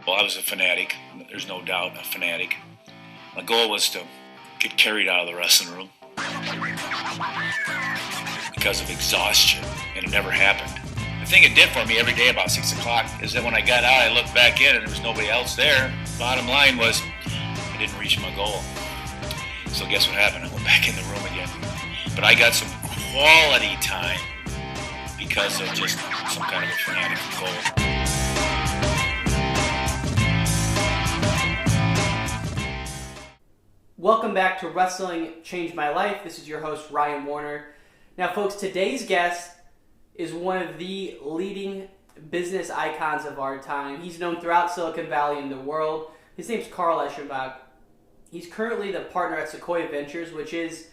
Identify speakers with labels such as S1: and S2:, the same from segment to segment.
S1: Well, I was a fanatic. There's no doubt, a fanatic. My goal was to get carried out of the wrestling room because of exhaustion, and it never happened. The thing it did for me every day about 6 o'clock is that when I got out, I looked back in and there was nobody else there. Bottom line was, I didn't reach my goal. So guess what happened? I went back in the room again. But I got some quality time because of just some kind of a fanatic goal.
S2: Welcome back to Wrestling Changed My Life. This is your host, Ryan Warner. Now, folks, today's guest is one of the leading business icons of our time. He's known throughout Silicon Valley and the world. His name's Carl Eschenbach. He's currently the partner at Sequoia Ventures, which is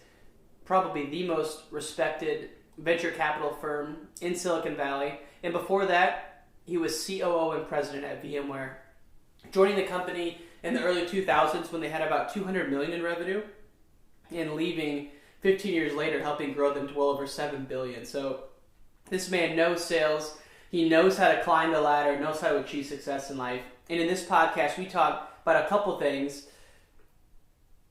S2: probably the most respected venture capital firm in Silicon Valley. And before that, he was COO and president at Vmware, joining the company in the early 2000s when they had about $200 million in revenue, and leaving 15 years later, helping grow them to well over $7 billion. So this man knows sales. He knows how to climb the ladder, knows how to achieve success in life. And in this podcast, we talk about a couple things,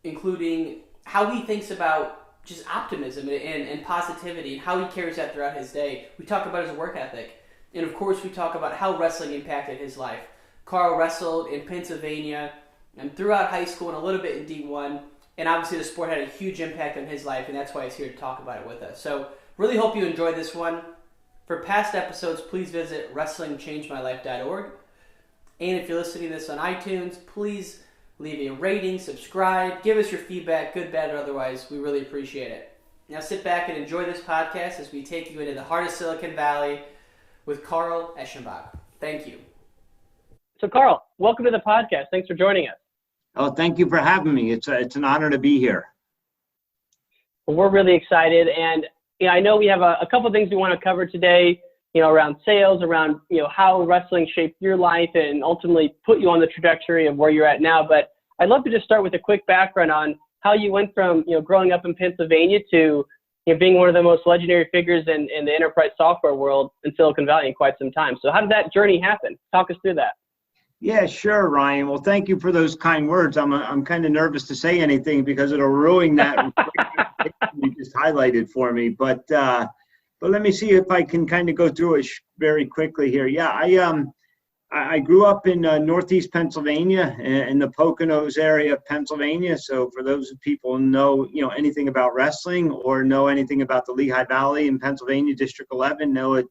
S2: including how he thinks about just optimism and positivity, and how he carries that throughout his day. We talk about his work ethic. And of course, we talk about how wrestling impacted his life. Carl wrestled in Pennsylvania and throughout high school and a little bit in D1. And obviously the sport had a huge impact on his life, and that's why he's here to talk about it with us. So really hope you enjoyed this one. For past episodes, please visit WrestlingChangeMyLife.org. And if you're listening to this on iTunes, please leave a rating, subscribe, give us your feedback, good, bad, or otherwise. We really appreciate it. Now sit back and enjoy this podcast as we take you into the heart of Silicon Valley with Carl Eschenbach. Thank you.
S3: So, Carl, welcome to the podcast. Thanks for joining us.
S4: Oh, thank you for having me. It's an honor to be here.
S3: Well, we're really excited, and I know we have a couple of things we want to cover today. Around sales, around how wrestling shaped your life, and ultimately put you on the trajectory of where you're at now. But I'd love to just start with a quick background on how you went from growing up in Pennsylvania to being one of the most legendary figures in the enterprise software world in Silicon Valley in quite some time. So, how did that journey happen? Talk us through that.
S4: Yeah, sure, Ryan. Well, thank you for those kind words. I'm kind of nervous to say anything because it'll ruin that you just highlighted for me. But let me see if I can kind of go through it very quickly here. Yeah, I grew up in Northeast Pennsylvania, in the Poconos area of Pennsylvania. So for those people who know anything about wrestling or know anything about the Lehigh Valley in Pennsylvania, District 11, know it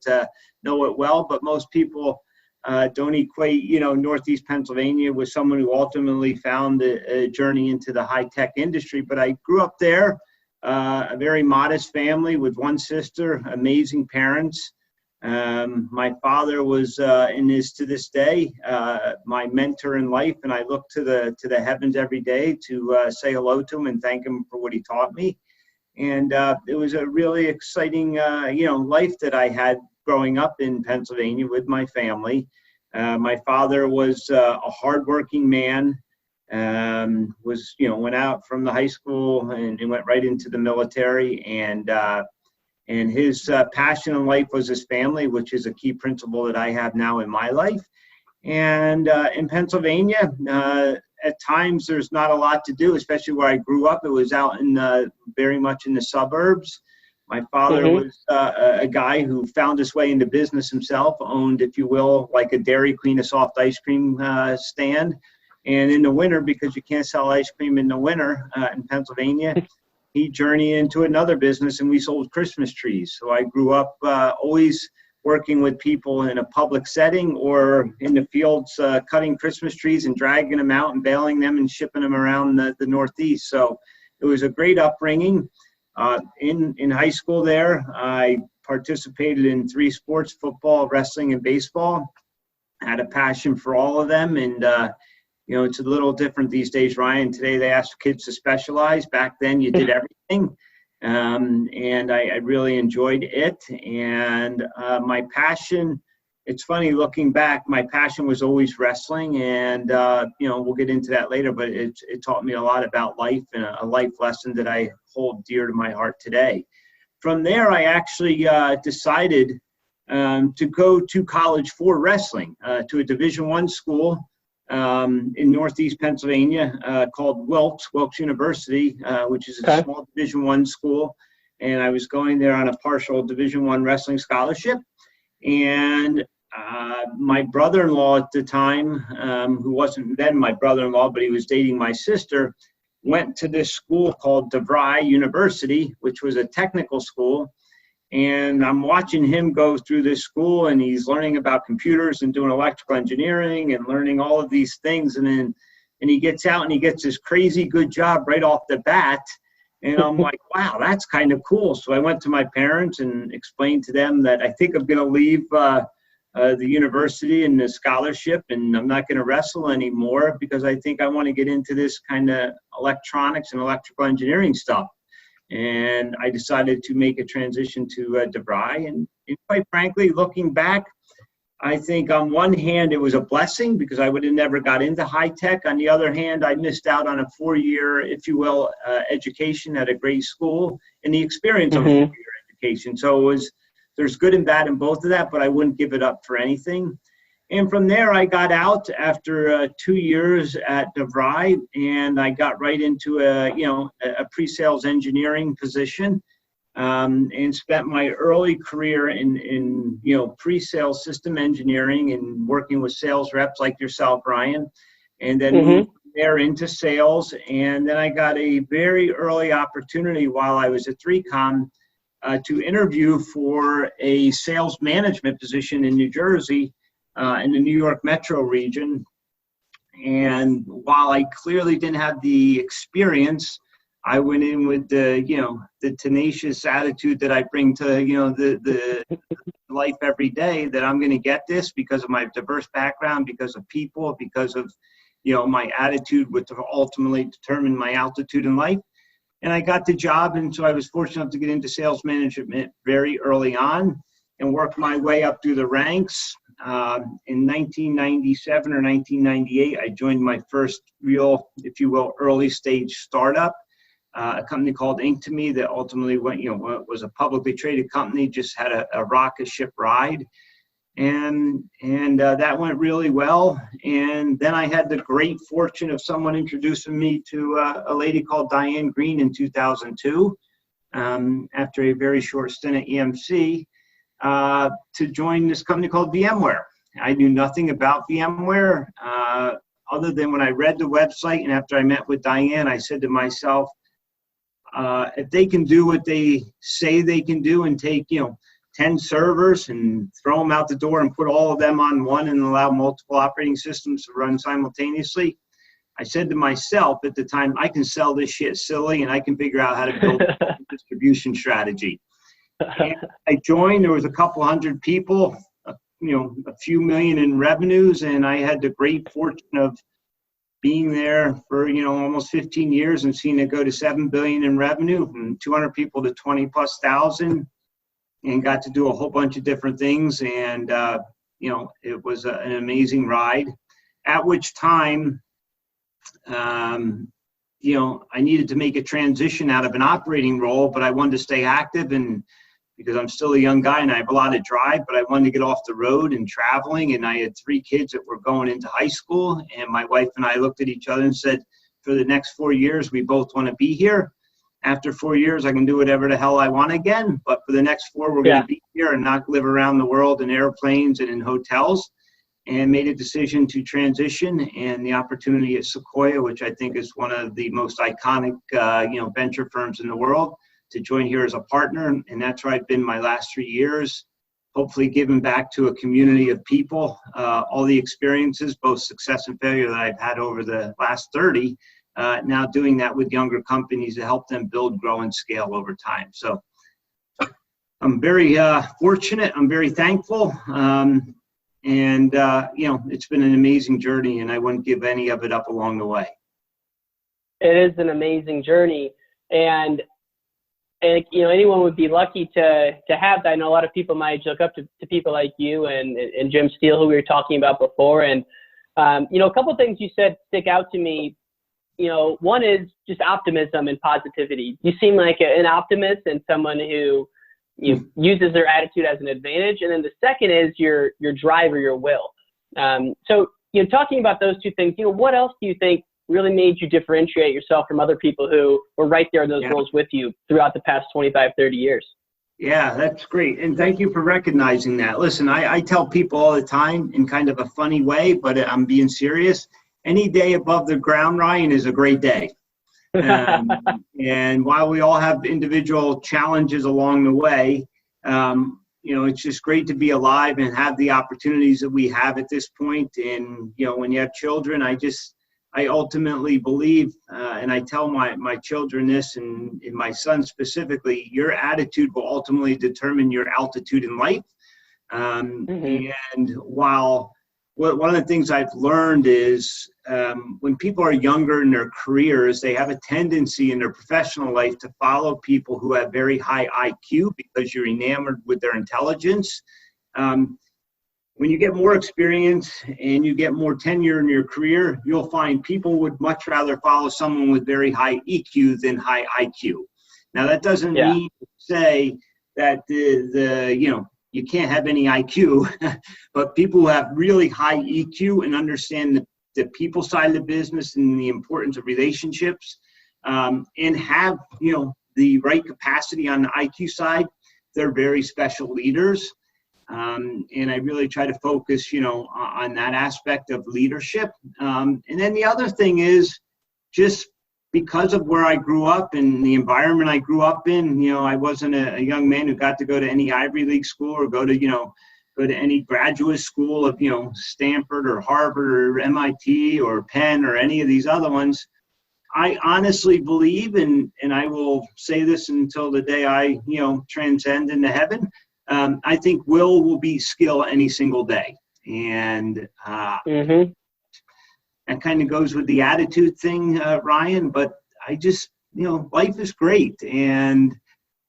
S4: well. But most people don't equate, Northeast Pennsylvania with someone who ultimately found a journey into the high-tech industry. But I grew up there, a very modest family with one sister, amazing parents. My father was, and is to this day, my mentor in life, and I look to the heavens every day to say hello to him and thank him for what he taught me. And it was a really exciting, life that I had growing up in Pennsylvania with my family. My father was a hardworking man, went out from the high school and went right into the military. And his passion in life was his family, which is a key principle that I have now in my life. And in Pennsylvania, at times there's not a lot to do, especially where I grew up. It was out in very much in the suburbs. My father was a guy who found his way into business himself, owned, if you will, like a Dairy Queen, a soft ice cream stand. And in the winter, because you can't sell ice cream in the winter in Pennsylvania, he journeyed into another business, and we sold Christmas trees. So I grew up always working with people in a public setting or in the fields, cutting Christmas trees and dragging them out and baling them and shipping them around the Northeast. So it was a great upbringing. In high school there, I participated in 3 sports, football, wrestling, and baseball. I had a passion for all of them. And, it's a little different these days, Ryan. Today they ask kids to specialize. Back then you did everything. And I really enjoyed it. And my passion, it's funny looking back, my passion was always wrestling. And, we'll get into that later, but it taught me a lot about life and a life lesson that I hold dear to my heart today. From there, I actually decided to go to college for wrestling, to a Division I school in Northeast Pennsylvania called Wilkes University, which is a small Division I school. And I was going there on a partial Division I wrestling scholarship. And my brother-in-law at the time, who wasn't then my brother-in-law, but he was dating my sister, went to this school called DeVry University, which was a technical school. And I'm watching him go through this school, and he's learning about computers and doing electrical engineering and learning all of these things. And he gets out and he gets this crazy good job right off the bat. And I'm like, wow, that's kind of cool. So I went to my parents and explained to them that I think I'm going to leave the university and the scholarship, and I'm not going to wrestle anymore because I think I want to get into this kind of electronics and electrical engineering stuff. And I decided to make a transition to DeVry. And quite frankly, looking back, I think on one hand, it was a blessing because I would have never got into high tech. On the other hand, I missed out on a 4-year, if you will, education at a great school and the experience of a 4-year education. So there's good and bad in both of that, but I wouldn't give it up for anything. And from there, I got out after 2 years at DeVry, and I got right into a pre-sales engineering position. And spent my early career in pre-sales system engineering and working with sales reps like yourself, Ryan, and then moved there into sales. And then I got a very early opportunity while I was at 3Com to interview for a sales management position in New Jersey in the New York metro region. And while I clearly didn't have the experience, I went in with the tenacious attitude that I bring to, the life every day, that I'm going to get this because of my diverse background, because of people, because of, my attitude, which ultimately determined my altitude in life. And I got the job. And so I was fortunate enough to get into sales management very early on and work my way up through the ranks. In 1997 or 1998, I joined my first real, if you will, early stage startup. A company called Inktomy that ultimately went, was a publicly traded company, just had a rocket ship ride. And that went really well. And then I had the great fortune of someone introducing me to a lady called Diane Green in 2002, after a very short stint at EMC, to join this company called Vmware. I knew nothing about Vmware, other than when I read the website, and after I met with Diane, I said to myself, if they can do what they say they can do and take, 10 servers and throw them out the door and put all of them on one and allow multiple operating systems to run simultaneously, I said to myself at the time, I can sell this shit silly and I can figure out how to build a distribution strategy. And I joined, there was a couple hundred people, a few million in revenues, and I had the great fortune of being there for, almost 15 years and seeing it go to 7 billion in revenue, from 200 people to 20,000+, and got to do a whole bunch of different things. And, it was an amazing ride, at which time, I needed to make a transition out of an operating role, but I wanted to stay active, and because I'm still a young guy and I have a lot of drive, but I wanted to get off the road and traveling. And I had 3 kids that were going into high school. And my wife and I looked at each other and said, for the next 4 years, we both want to be here. After 4 years, I can do whatever the hell I want again. But for the next 4, we're going to be here and not live around the world in airplanes and in hotels. And made a decision to transition, and the opportunity at Sequoia, which I think is one of the most iconic, venture firms in the world, to join here as a partner. And that's where I've been my last 3 years, hopefully giving back to a community of people, all the experiences, both success and failure, that I've had over the last 30, now doing that with younger companies to help them build, grow, and scale over time. So I'm very fortunate. I'm very thankful. It's been an amazing journey, and I wouldn't give any of it up along the way.
S3: It is an amazing journey. And anyone would be lucky to have that. I know a lot of people might look up to people like you and Jim Steele, who we were talking about before. And, a couple of things you said stick out to me. One is just optimism and positivity. You seem like an optimist and someone who uses their attitude as an advantage. And then the second is your drive or your will. So, talking about those two things, what else do you think really made you differentiate yourself from other people who were right there in those roles with you throughout the past 25, 30 years?
S4: Yeah, that's great. And thank you for recognizing that. Listen, I tell people all the time in kind of a funny way, but I'm being serious. Any day above the ground, Ryan, is a great day. And while we all have individual challenges along the way, it's just great to be alive and have the opportunities that we have at this point. And, when you have children, I ultimately believe, and I tell my children this, and my son specifically, your attitude will ultimately determine your altitude in life. And while one of the things I've learned is when people are younger in their careers, they have a tendency in their professional life to follow people who have very high IQ because you're enamored with their intelligence. When you get more experience and you get more tenure in your career, you'll find people would much rather follow someone with very high EQ than high IQ. Now, that doesn't mean to say that you can't have any IQ, but people who have really high EQ and understand the people side of the business and the importance of relationships, and have, the right capacity on the IQ side, they're very special leaders. And I really try to focus, on that aspect of leadership. And then the other thing is just because of where I grew up and the environment I grew up in, I wasn't a young man who got to go to any Ivy League school or go to any graduate school of, Stanford or Harvard or MIT or Penn or any of these other ones. I honestly believe, and I will say this until the day I, transcend into heaven, I think will beat skill any single day. And that kind of goes with the attitude thing, Ryan, but I just, life is great. And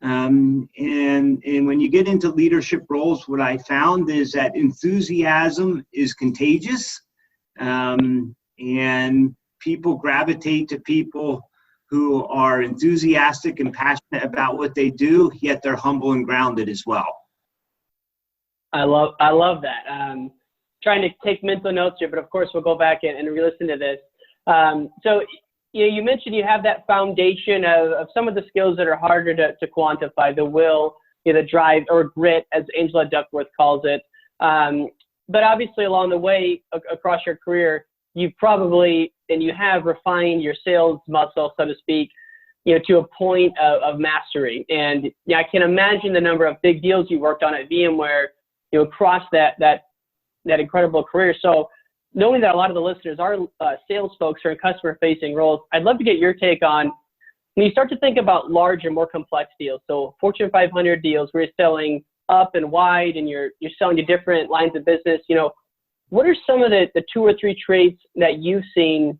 S4: when you get into leadership roles, what I found is that enthusiasm is contagious, and people gravitate to people who are enthusiastic and passionate about what they do, yet they're humble and grounded as well.
S3: I love that. Trying to take mental notes here, but of course we'll go back and re-listen to this. So you mentioned you have that foundation of some of the skills that are harder to quantify, the will, the drive, or grit, as Angela Duckworth calls it. But obviously along the way across your career, you've probably, and you have refined your sales muscle, so to speak, to a point of mastery. And I can imagine the number of big deals you worked on at VMware, across that incredible career. So knowing that a lot of the listeners are sales folks or in customer-facing roles, I'd love to get your take on when you start to think about large and more complex deals. So Fortune 500 deals where you're selling up and wide and you're selling to different lines of business. What are some of the 2 or 3 traits that you've seen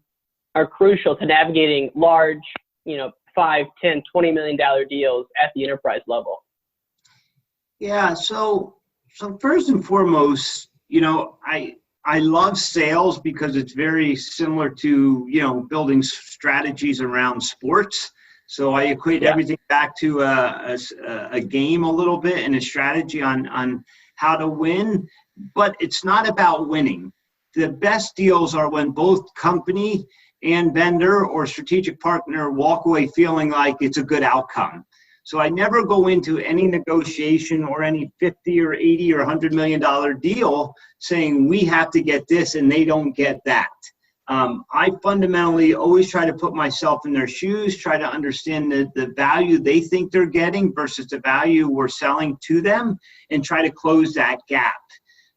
S3: are crucial to navigating large, $5, $10, $20 million deals at the enterprise level?
S4: Yeah. So first and foremost, I love sales because it's very similar to, building strategies around sports. So I equate everything back to a game a little bit and a strategy on how to win, but it's not about winning. The best deals are when both company and vendor or strategic partner walk away feeling like it's a good outcome. So I never go into any negotiation or any 50 or 80 or $100 million deal saying we have to get this and they don't get that. I fundamentally always try to put myself in their shoes, try to understand the value they think they're getting versus the value we're selling to them, and try to close that gap.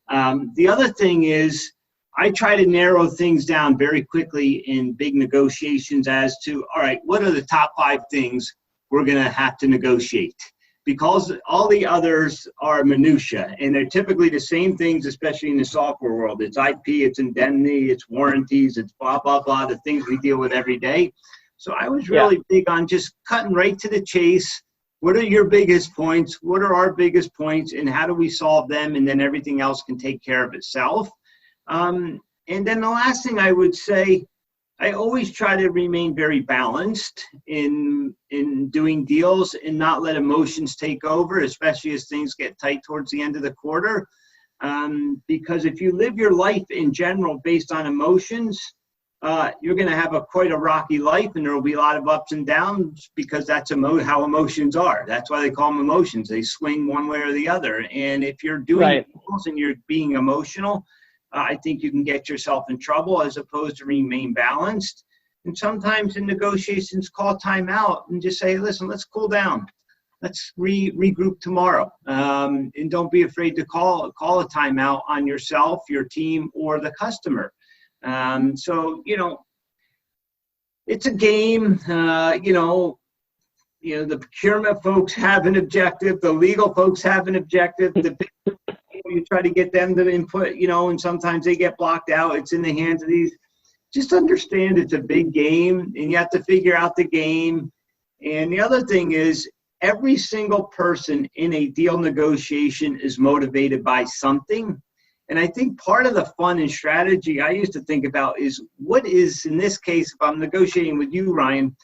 S4: The other thing is I try to narrow things down very quickly in big negotiations as to, all right, what are the top 5 things we're going to have to negotiate? Because all the others are minutia, and they're typically the same things, especially in the software world. It's IP, it's indemnity, it's warranties, it's blah, blah, blah, the things we deal with every day. So I was really big on just cutting right to the chase. What are your biggest points? What are our biggest points? And how do we solve them? And then everything else can take care of itself. And then the last thing I would say, I always try to remain very balanced in doing deals and not let emotions take over, especially as things get tight towards the end of the quarter. Because if you live your life in general based on emotions, you're going to have quite a rocky life, and there will be a lot of ups and downs because that's how emotions are. That's why they call them emotions. They swing one way or the other. And if you're doing it and you're being emotional, I think you can get yourself in trouble as opposed to remain balanced. And sometimes in negotiations, call time out and just say, listen, let's cool down. Let's regroup tomorrow. And don't be afraid to call a timeout on yourself, your team, or the customer. So, it's a game. The procurement folks have an objective. The legal folks have an objective. You try to get them to input, and sometimes they get blocked out. It's in the hands of these. Just understand it's a big game, and you have to figure out the game. And the other thing is, every single person in a deal negotiation is motivated by something. And I think part of the fun and strategy I used to think about is what is, in this case, if I'm negotiating with you, Ryan,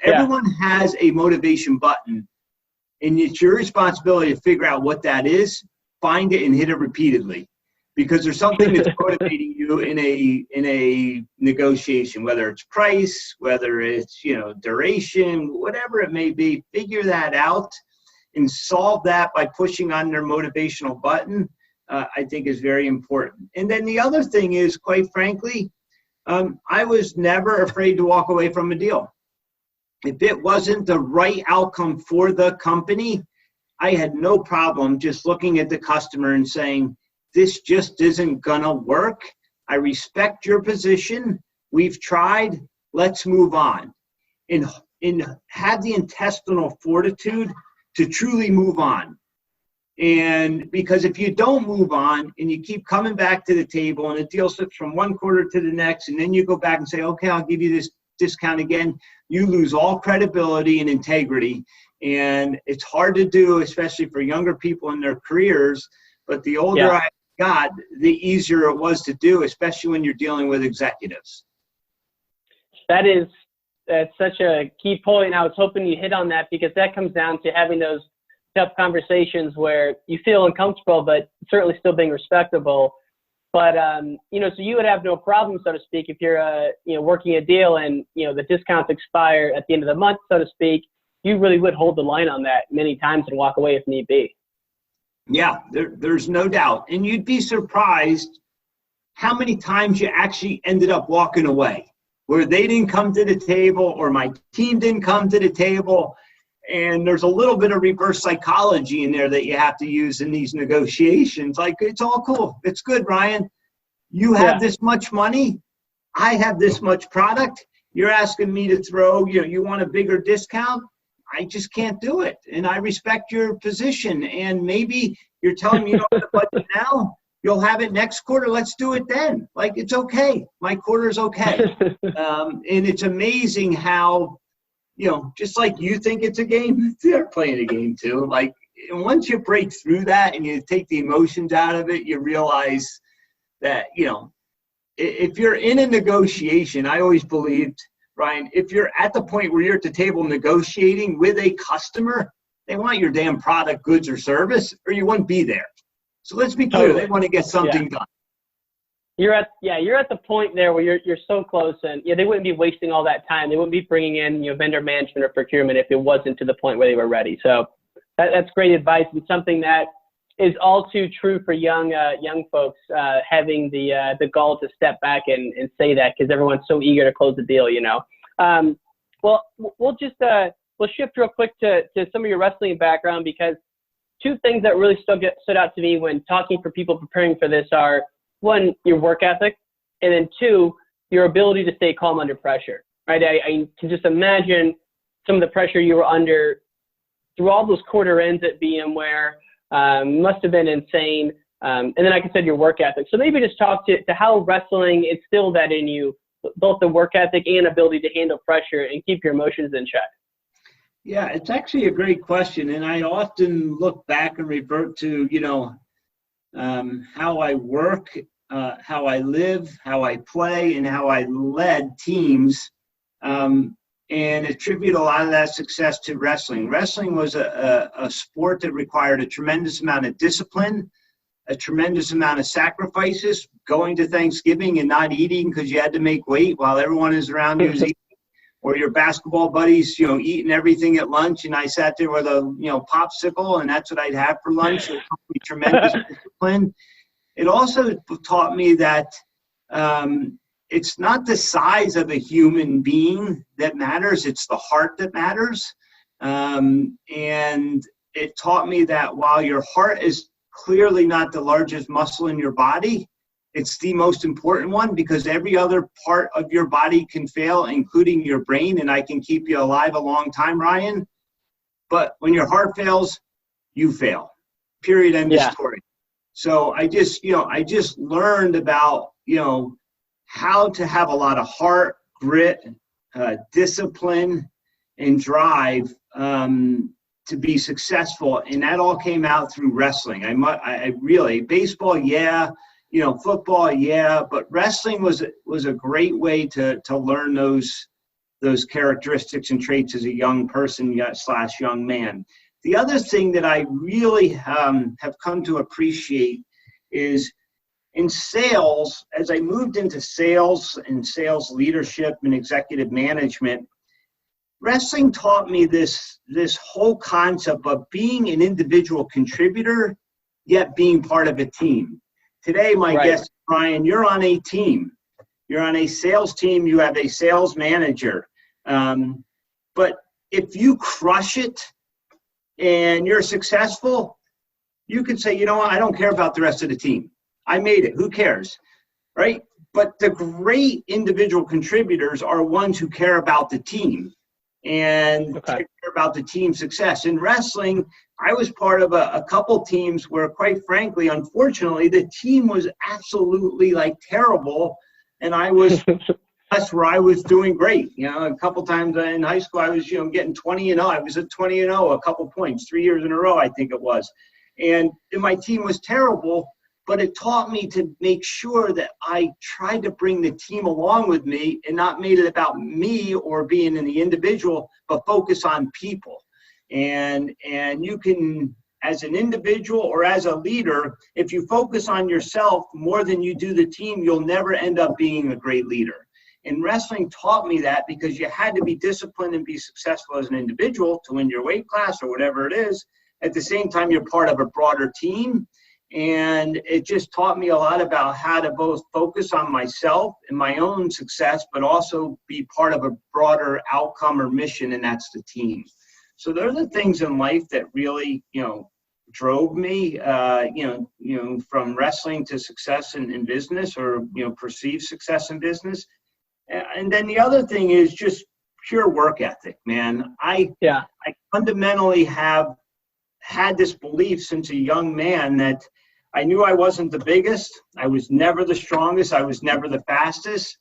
S4: everyone has a motivation button, and it's your responsibility to figure out what that is, find it, and hit it repeatedly. Because there's something that's motivating you in a negotiation, whether it's price, whether it's duration, whatever it may be. Figure that out and solve that by pushing on their motivational button. I think is very important. And then the other thing is, quite frankly, I was never afraid to walk away from a deal. If it wasn't the right outcome for the company, I had no problem just looking at the customer and saying, this just isn't gonna work. I respect your position. We've tried. Let's move on. And have the intestinal fortitude to truly move on. And because if you don't move on and you keep coming back to the table and the deal slips from one quarter to the next, and then you go back and say, okay, I'll give you this discount again, you lose all credibility and integrity. And it's hard to do, especially for younger people in their careers. But the older I got, the easier it was to do, especially when you're dealing with executives. That's
S3: such a key point. I was hoping you hit on that, because that comes down to having those tough conversations where you feel uncomfortable, but certainly still being respectable. But, so you would have no problem, so to speak, if you're, working a deal and, the discounts expire at the end of the month, so to speak, you really would hold the line on that many times and walk away if need be.
S4: Yeah, there's no doubt. And you'd be surprised how many times you actually ended up walking away, where they didn't come to the table or my team didn't come to the table. And there's a little bit of reverse psychology in there that you have to use in these negotiations. Like, it's all cool. It's good, Ryan. You have this much money. I have this much product. You're asking me to throw, you want a bigger discount? I just can't do it. And I respect your position. And maybe you're telling me you don't have the budget now. You'll have it next quarter. Let's do it then. Like, it's okay. My quarter's okay. And it's amazing how, just like you think it's a game, they're playing a game too. Like, once you break through that and you take the emotions out of it, you realize that, if you're in a negotiation, I always believed, Ryan, if you're at the point where you're at the table negotiating with a customer, they want your damn product, goods, or service, or you wouldn't be there. So let's be clear, they want to get something done. You're
S3: at the point there where you're so close, and they wouldn't be wasting all that time. They wouldn't be bringing in vendor management or procurement if it wasn't to the point where they were ready. So that's great advice, and something that is all too true for young folks, having the gall to step back and say that, because everyone's so eager to close the deal. Well, we'll shift real quick to some of your wrestling background, because two things that really stood out to me when talking for people preparing for this are, one, your work ethic, and then two, your ability to stay calm under pressure, right? I can just imagine some of the pressure you were under through all those quarter ends at VMware. Must have been insane. And then, like I said, your work ethic. So maybe just talk to how wrestling instilled that in you, both the work ethic and ability to handle pressure and keep your emotions in check.
S4: Yeah, it's actually a great question. And I often look back and revert to, how I work, how I live, how I play, and how I led teams, and attribute a lot of that success to wrestling. Wrestling was a sport that required a tremendous amount of discipline, a tremendous amount of sacrifices, going to Thanksgiving and not eating because you had to make weight while everyone is around you is eating, or your basketball buddies, eating everything at lunch, and I sat there with a, popsicle, and that's what I'd have for lunch. So it taught me tremendous discipline. It also taught me that it's not the size of a human being that matters, it's the heart that matters. And it taught me that while your heart is clearly not the largest muscle in your body, it's the most important one, because every other part of your body can fail, including your brain, and I can keep you alive a long time, Ryan. But when your heart fails, you fail. Period. End of story. So I just learned about, how to have a lot of heart, grit, discipline, and drive to be successful. And that all came out through wrestling. I really, baseball, football, but wrestling was a great way to learn those characteristics and traits as a young person / young man. The other thing that I really have come to appreciate is in sales, as I moved into sales and sales leadership and executive management, wrestling taught me this whole concept of being an individual contributor, yet being part of a team. Today, my guest, Brian, you're on a team. You're on a sales team. You have a sales manager. But if you crush it and you're successful, you could say, you know what, I don't care about the rest of the team. I made it. Who cares? Right? But the great individual contributors are ones who care about the team and care about the team's success. In wrestling, I was part of a couple teams where, quite frankly, unfortunately, the team was absolutely terrible, and I was that's where I was doing great. A couple times in high school, I was getting 20-0. I was at 20-0 a couple points, 3 years in a row, I think it was, and my team was terrible. But it taught me to make sure that I tried to bring the team along with me and not made it about me or being in the individual, but focus on people. And you can, as an individual or as a leader, if you focus on yourself more than you do the team, you'll never end up being a great leader. And wrestling taught me that, because you had to be disciplined and be successful as an individual to win your weight class or whatever it is. At the same time, you're part of a broader team. And it just taught me a lot about how to both focus on myself and my own success, but also be part of a broader outcome or mission, and that's the team. So there are the things in life that really, drove me, from wrestling to success in business, or, perceived success in business. And then the other thing is just pure work ethic, man. I fundamentally have had this belief since a young man that I knew I wasn't the biggest. I was never the strongest. I was never the fastest.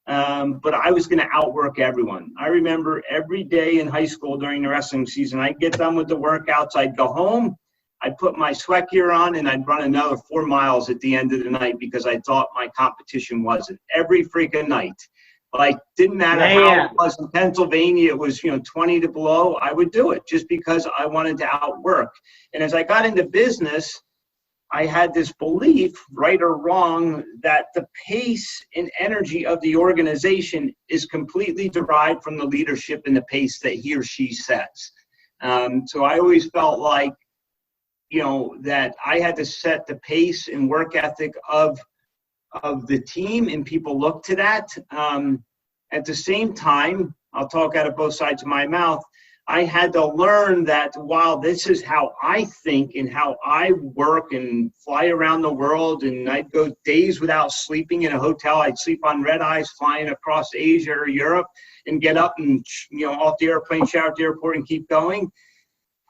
S4: But I was going to outwork everyone. I remember every day in high school during the wrestling season, I'd get done with the workouts. I'd go home. I'd put my sweat gear on, and I'd run another 4 miles at the end of the night, because I thought my competition wasn't. Every freaking night. Didn't matter how it was in Pennsylvania, it was, 20 to below, I would do it just because I wanted to outwork. And as I got into business, I had this belief, right or wrong, that the pace and energy of the organization is completely derived from the leadership and the pace that he or she sets. So I always felt like, that I had to set the pace and work ethic of the team, and people look to that. At the same time, I'll talk out of both sides of my mouth, I had to learn that while this is how I think and how I work and fly around the world, and I'd go days without sleeping in a hotel, I'd sleep on red eyes flying across Asia or Europe, and get up and, off the airplane, shower at the airport, and keep going.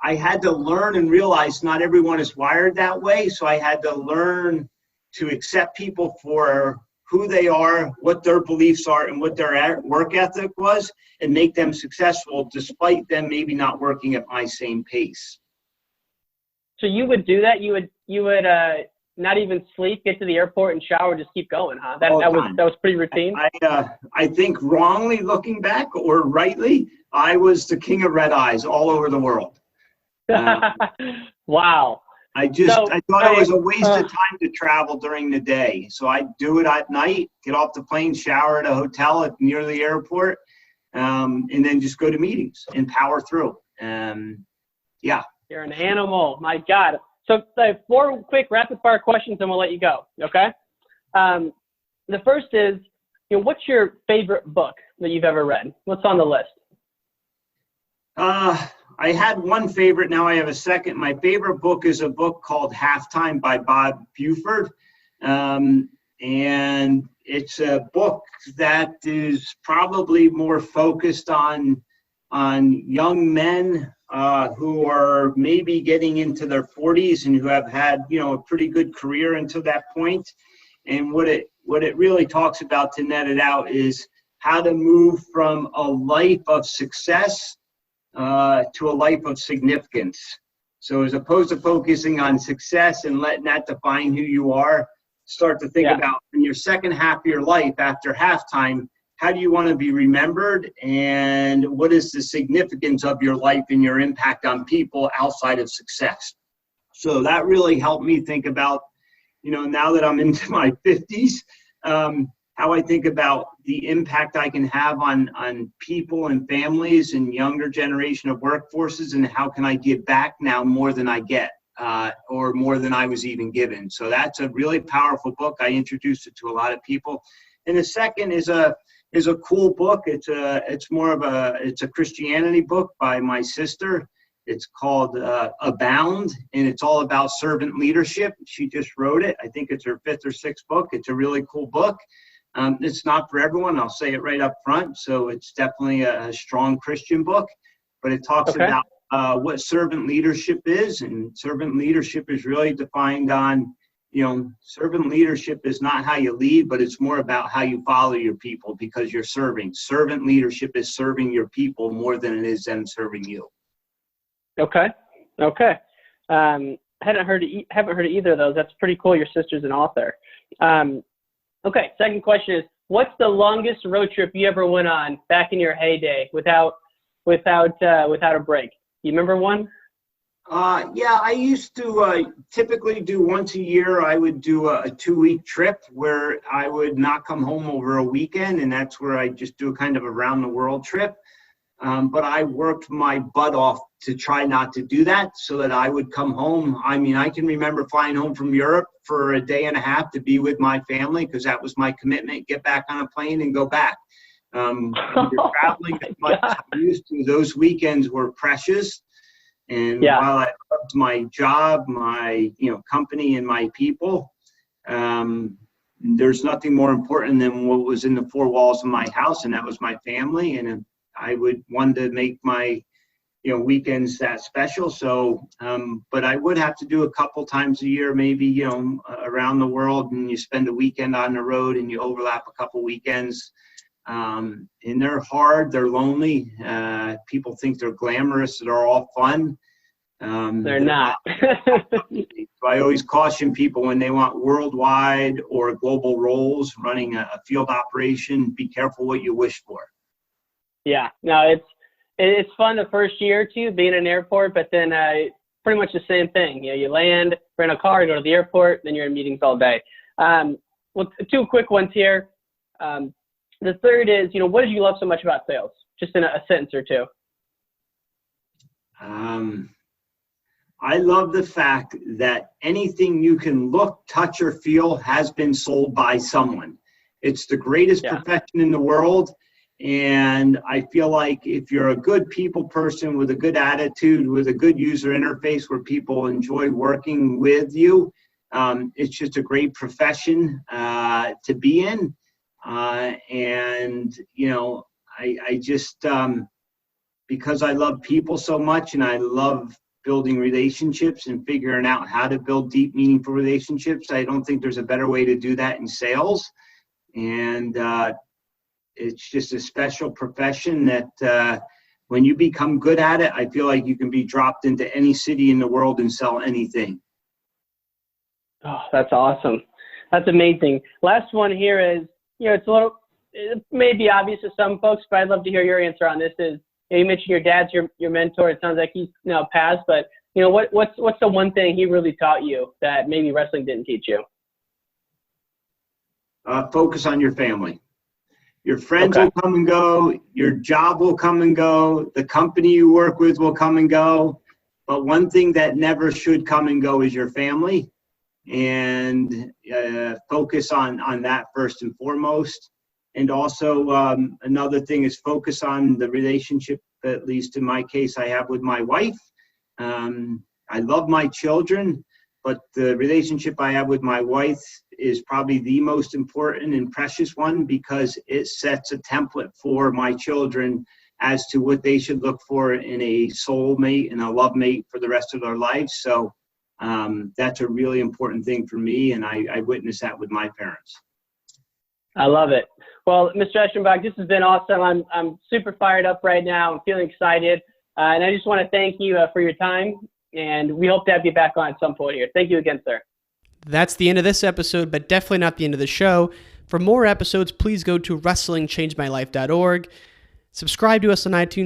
S4: I had to learn and realize not everyone is wired that way. So I had to learn to accept people for who they are, what their beliefs are, and what their work ethic was, and make them successful despite them maybe not working at my same pace.
S3: So you would do that? You would not even sleep, get to the airport and shower, just keep going, huh? That was pretty routine?
S4: I think wrongly looking back, or rightly, I was the king of red eyes all over the world.
S3: Wow.
S4: I thought it was a waste of time to travel during the day. So I do it at night, get off the plane, shower at a hotel near the airport, and then just go to meetings and power through. Yeah.
S3: You're an animal. My God. So 4 quick rapid fire questions and we'll let you go. Okay. The first is, what's your favorite book that you've ever read? What's on the list?
S4: I had one favorite. Now I have a second. My favorite book is a book called Halftime by Bob Buford. And it's a book that is probably more focused on young men who are maybe getting into their 40s and who have had, a pretty good career until that point. And what it really talks about, to net it out, is how to move from a life of success to a life of significance. So as opposed to focusing on success and letting that define who you are, start to think about in your second half of your life after halftime, how do you want to be remembered, and what is the significance of your life and your impact on people outside of success? So that really helped me think about, now that I'm into my 50s, how I think about the impact I can have on people and families and younger generation of workforces, and how can I give back now more than I get, or more than I was even given. So that's a really powerful book. I introduced it to a lot of people. And the second is a cool book. It's a Christianity book by my sister. It's called Abound, and it's all about servant leadership. She just wrote it. I think it's her 5th or 6th book. It's a really cool book. It's not for everyone. I'll say it right up front. So it's definitely a strong Christian book, but it talks about what servant leadership is. And servant leadership is really defined on, servant leadership is not how you lead, but it's more about how you follow your people because you're serving. Servant leadership is serving your people more than it is them serving you. Okay. Haven't heard of either of those. That's pretty cool. Your sister's an author. Okay. Second question is, what's the longest road trip you ever went on back in your heyday without a break? You remember one? Yeah, I used to typically do once a year. I would do a 2-week trip where I would not come home over a weekend, and that's where I just do a kind of around the world trip. But I worked my butt off to try not to do that so that I would come home. I mean, I can remember flying home from Europe for a day and a half to be with my family because that was my commitment, get back on a plane and go back. When you're traveling as much as I used to, those weekends were precious. And while I loved my job, my company and my people, there's nothing more important than what was in the 4 walls of my house, and that was my family. And I would want to make my weekends that special. So, but I would have to do a couple times a year, maybe around the world, and you spend a weekend on the road and you overlap a couple weekends. And they're hard, they're lonely. People think they're glamorous, they're all fun. They're not. So I always caution people when they want worldwide or global roles running a field operation, be careful what you wish for. Yeah, no, it's fun the first year or two being in an airport, but then pretty much the same thing. You land, rent a car, go to the airport, then you're in meetings all day. Well, 2 quick ones here. The third is, what did you love so much about sales? Just in a sentence or 2. I love the fact that anything you can look, touch, or feel has been sold by someone. It's the greatest profession in the world. And I feel like if you're a good people person with a good attitude, with a good user interface where people enjoy working with you, it's just a great profession to be in. And, I just, because I love people so much and I love building relationships and figuring out how to build deep, meaningful relationships, I don't think there's a better way to do that in sales. And it's just a special profession that when you become good at it, I feel like you can be dropped into any city in the world and sell anything. Oh, that's awesome. That's amazing. Last one here is, it may be obvious to some folks, but I'd love to hear your answer on this. Is you mentioned your dad's your mentor. It sounds like he's now passed, but
S3: what's the one thing he really taught you that maybe wrestling didn't teach you?
S4: Focus on your family. Your friends will come and go. Your job will come and go. The company you work with will come and go. But one thing that never should come and go is your family. And focus on that first and foremost. And also another thing is focus on the relationship, at least in my case, I have with my wife. I love my children, but the relationship I have with my wife is probably the most important and precious one, because it sets a template for my children as to what they should look for in a soulmate and a love mate for the rest of their lives. So that's a really important thing for me, and I witnessed that with my parents.
S3: I love it. Well, Mr. Eschenbach, this has been awesome. I'm super fired up right now. I'm feeling excited. And I just want to thank you for your time, and we hope to have you back on at some point here. Thank you again, sir.
S2: That's the end of this episode, but definitely not the end of the show. For more episodes, please go to wrestlingchangemylife.org. Subscribe to us on iTunes.